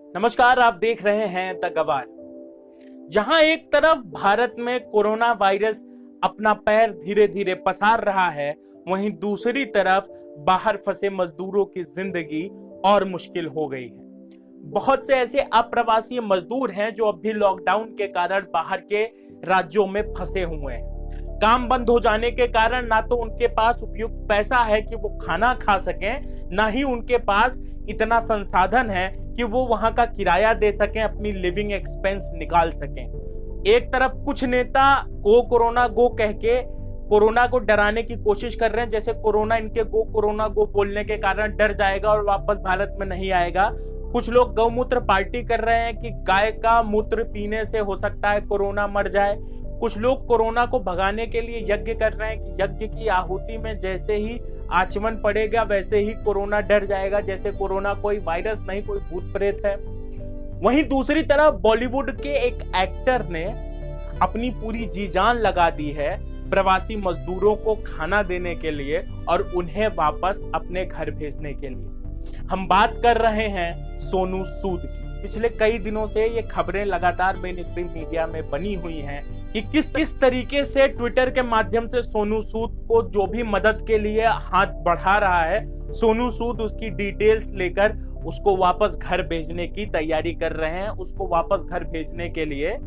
नमस्कार, आप देख रहे हैं द गवार। जहां एक तरफ भारत में कोरोना वायरस अपना पैर धीरे धीरे पसार रहा है, वहीं दूसरी तरफ बाहर फंसे मजदूरों की जिंदगी और मुश्किल हो गई है। बहुत से ऐसे अप्रवासी मजदूर हैं जो अब भी लॉकडाउन के कारण बाहर के राज्यों में फंसे हुए हैं। काम बंद हो जाने के कारण ना तो उनके पास उपयुक्त पैसा है कि वो खाना खा सकें, ना ही उनके पास इतना संसाधन है कि वो वहां का किराया दे सकें, अपनी लिविंग एक्सपेंस निकाल सकें। एक तरफ कुछ नेता गो कोरोना गो कह के कोरोना को डराने की कोशिश कर रहे हैं, जैसे कोरोना इनके गो कोरोना गो बोलने के कारण डर जाएगा और वापस भारत में नहीं आएगा। कुछ लोग गौमूत्र पार्टी कर रहे हैं कि गाय का मूत्र पीने से हो सकता है कोरोना मर जाए। कुछ लोग कोरोना को भगाने के लिए यज्ञ कर रहे हैं कि यज्ञ की आहुति में जैसे ही आचमन पड़ेगा वैसे ही कोरोना डर जाएगा, जैसे कोरोना कोई वायरस नहीं, कोई भूत प्रेत है। वहीं दूसरी तरफ बॉलीवुड के एक एक्टर ने अपनी पूरी जी जान लगा दी है प्रवासी मजदूरों को खाना देने के लिए और उन्हें वापस अपने घर भेजने के लिए। हम बात कर रहे हैं सोनू सूद की। पिछले कई दिनों से ये खबरें लगातार मेन स्ट्रीम मीडिया में बनी हुई हैं कि किस तरीके से ट्विटर के माध्यम से सोनू सूद को जो भी मदद के लिए हाथ बढ़ा रहा है, सोनू सूद उसकी डिटेल्स लेकर उसको वापस घर भेजने की तैयारी कर रहे हैं, उसको वापस घर भेजने के लिए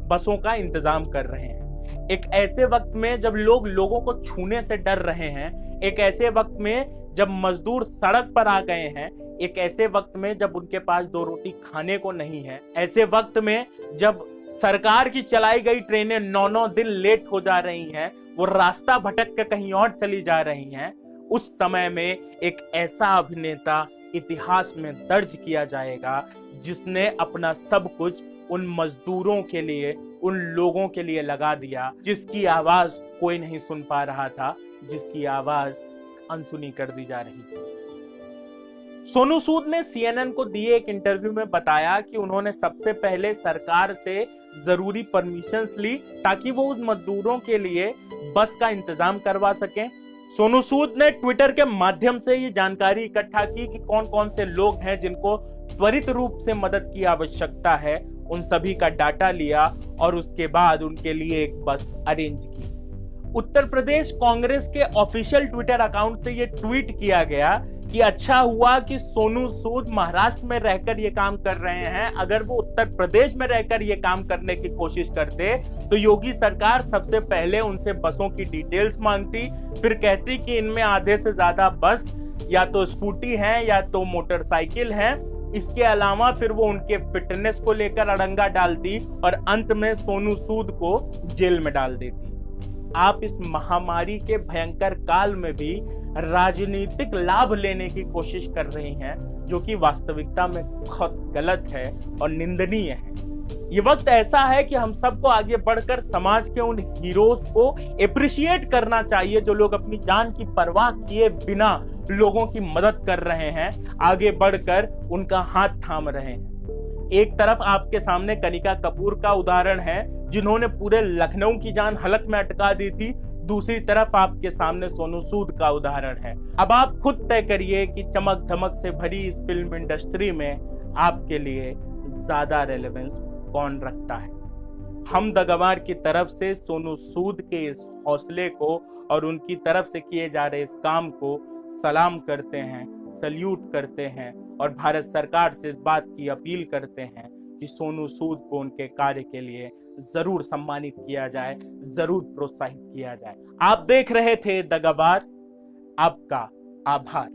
बसों का इंतजाम कर रहे हैं। एक ऐसे वक्त में जब लोग लोगों को छूने से डर रहे हैं, एक ऐसे वक्त में जब मजदूर सड़क पर आ गए हैं, एक ऐसे वक्त में जब उनके पास दो रोटी खाने को नहीं है, ऐसे वक्त में जब सरकार की चलाई गई ट्रेनें 9-9 दिन लेट हो जा रही हैं, वो रास्ता भटक कर कहीं और चली जा रही हैं, उस समय में एक ऐसा अभिनेता इतिहास में दर्ज किया जाएगा जिसने अपना सब कुछ उन मजदूरों के लिए, उन लोगों के लिए लगा दिया जिसकी आवाज कोई नहीं सुन पा रहा था, जिसकी आवाज अनसुनी कर दी जा रही थी। सोनू सूद ने CNN को दिए एक इंटरव्यू में बताया कि उन्होंने सबसे पहले सरकार से जरूरी परमिशंस ली ताकि वो उस मजदूरों के लिए बस का इंतजाम करवा सकें। सोनू सूद ने ट्विटर के माध्यम से ये जानकारी इकट्ठा की कि कौन कौन से लोग हैं जिनको त्वरित रूप से मदद की आवश्यकता है, उन सभी का डाटा लिया और उसके बाद उनके लिए एक बस अरेंज की। उत्तर प्रदेश कांग्रेस के ऑफिशियल ट्विटर अकाउंट से ये ट्वीट किया गया कि अच्छा हुआ कि सोनू सूद महाराष्ट्र में रहकर ये काम कर रहे हैं। अगर वो उत्तर प्रदेश में रहकर ये काम करने की कोशिश करते तो योगी सरकार सबसे पहले उनसे बसों की डिटेल्स मांगती, फिर कहती कि इनमें आधे से ज्यादा बस या तो स्कूटी है या तो मोटरसाइकिल है। इसके अलावा फिर वो उनके फिटनेस को लेकर अड़ंगा डालती और अंत में सोनू सूद को जेल में डाल देती। आप इस महामारी के भयंकर काल में भी राजनीतिक लाभ लेने की कोशिश कर रही हैं, जो कि वास्तविकता में बहुत गलत है और निंदनीय है। ये वक्त ऐसा है कि हम सबको आगे बढ़कर समाज के उन हीरोज को एप्रिशिएट करना चाहिए जो लोग अपनी जान की परवाह किए बिना लोगों की मदद कर रहे हैं, आगे बढ़कर उनका हाथ थाम रहे हैं। एक तरफ आपके सामने कनिका कपूर का उदाहरण है जिन्होंने पूरे लखनऊ की जान हलक में अटका दी थी, दूसरी तरफ आपके सामने सोनू सूद का उदाहरण है। अब आप खुद तय करिए कि चमक धमक से भरी इस फिल्म इंडस्ट्री में आपके लिए ज्यादा रेलेवेंस कौन रखता है। हम द गवार की तरफ से सोनू सूद के इस हौसले को और उनकी तरफ से किए जा रहे इस काम को सलाम करते हैं, सल्यूट करते हैं और भारत सरकार से इस बात की अपील करते हैं कि सोनू सूद को उनके कार्य के लिए जरूर सम्मानित किया जाए, जरूर प्रोत्साहित किया जाए। आप देख रहे थे द गवार। आपका आभार।